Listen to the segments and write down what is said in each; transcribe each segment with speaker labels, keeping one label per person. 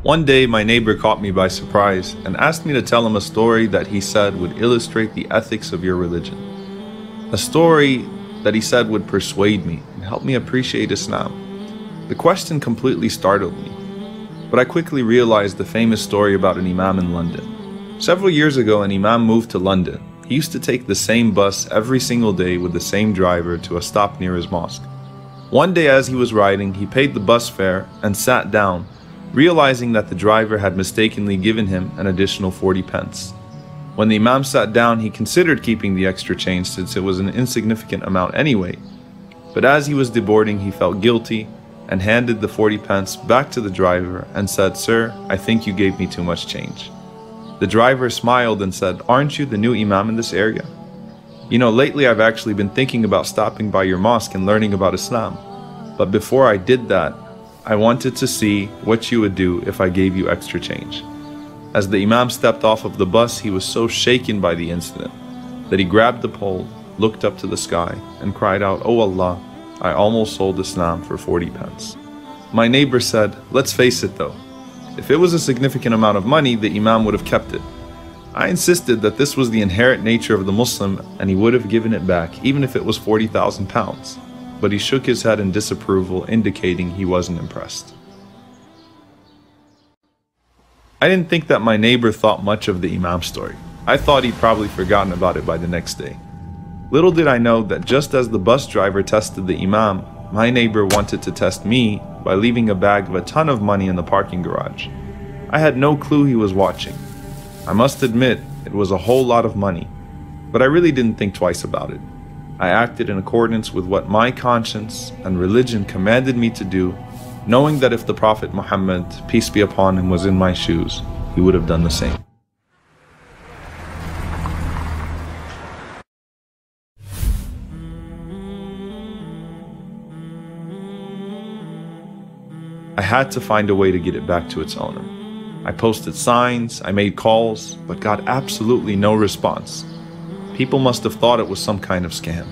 Speaker 1: One day, my neighbor caught me by surprise and asked me to tell him a story that he said would illustrate the ethics of your religion. A story that he said would persuade me and help me appreciate Islam. The question completely startled me, but I quickly realized the famous story about an imam in London. Several years ago, an imam moved to London. He used to take the same bus every single day with the same driver to a stop near his mosque. One day as he was riding, he paid the bus fare and sat down, realizing that the driver had mistakenly given him an additional 40 pence. When the imam sat down, he considered keeping the extra change since it was an insignificant amount anyway. But as he was deboarding, he felt guilty and handed the 40 pence back to the driver and said, "Sir, I think you gave me too much change." The driver smiled and said, "Aren't you the new imam in this area? You know, lately I've actually been thinking about stopping by your mosque and learning about Islam. But before I did that, I wanted to see what you would do if I gave you extra change." As the imam stepped off of the bus, he was so shaken by the incident that he grabbed the pole, looked up to the sky, and cried out, "Oh Allah, I almost sold Islam for 40 pence. My neighbor said, "Let's face it though, if it was a significant amount of money, the imam would have kept it." I insisted that this was the inherent nature of the Muslim and he would have given it back even if it was 40,000 pounds. But he shook his head in disapproval, indicating he wasn't impressed. I didn't think that my neighbor thought much of the imam story. I thought he'd probably forgotten about it by the next day. Little did I know that just as the bus driver tested the imam, my neighbor wanted to test me by leaving a bag of a ton of money in the parking garage. I had no clue he was watching. I must admit, it was a whole lot of money, but I really didn't think twice about it. I acted in accordance with what my conscience and religion commanded me to do, knowing that if the Prophet Muhammad, peace be upon him, was in my shoes, he would have done the same. I had to find a way to get it back to its owner. I posted signs, I made calls, but got absolutely no response. People must have thought it was some kind of scam.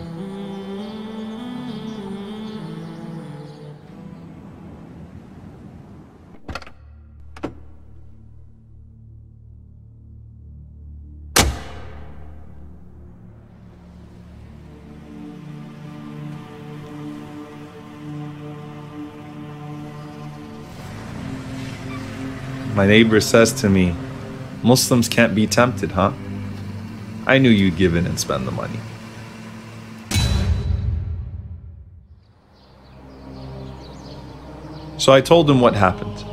Speaker 1: My neighbor says to me, "Muslims can't be tempted, huh? I knew you'd give in and spend the money." So I told him what happened.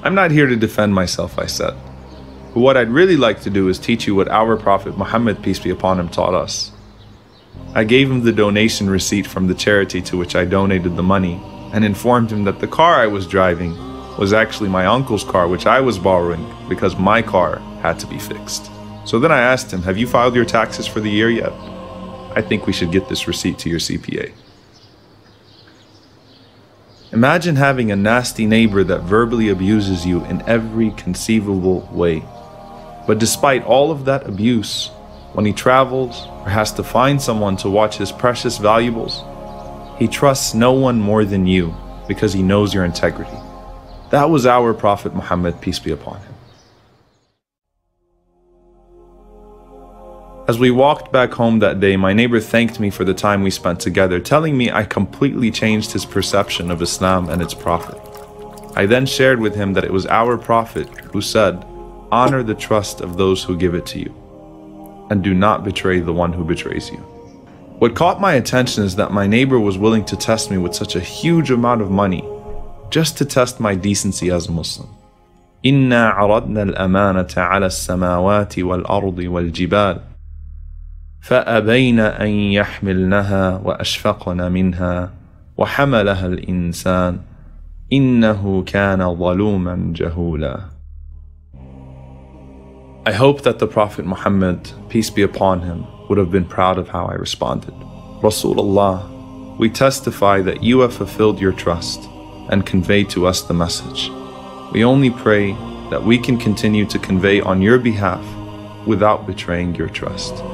Speaker 1: "I'm not here to defend myself," I said. "But what I'd really like to do is teach you what our Prophet Muhammad, peace be upon him, taught us." I gave him the donation receipt from the charity to which I donated the money and informed him that the car I was driving was actually my uncle's car, which I was borrowing because my car had to be fixed. So then I asked him, "Have you filed your taxes for the year yet? I think we should get this receipt to your CPA." Imagine having a nasty neighbor that verbally abuses you in every conceivable way. But despite all of that abuse, when he travels or has to find someone to watch his precious valuables, he trusts no one more than you because he knows your integrity. That was our Prophet Muhammad, peace be upon him. As we walked back home that day, my neighbor thanked me for the time we spent together, telling me I completely changed his perception of Islam and its Prophet. I then shared with him that it was our Prophet who said, "Honor the trust of those who give it to you, and do not betray the one who betrays you." What caught my attention is that my neighbor was willing to test me with such a huge amount of money, just to test my decency as a Muslim. إِنَّا عَرَضْنَا الْأَمَانَةَ عَلَى السَّمَاوَاتِ وَالْأَرْضِ وَالْجِبَالِ فأبين أن يحملنها وأشفقن منها وحملها الإنسان إنه كان ظلوما جهولا. I hope that the Prophet Muhammad, peace be upon him, would have been proud of how I responded. Rasulullah, we testify that you have fulfilled your trust and conveyed to us the message. We only pray that we can continue to convey on your behalf without betraying your trust.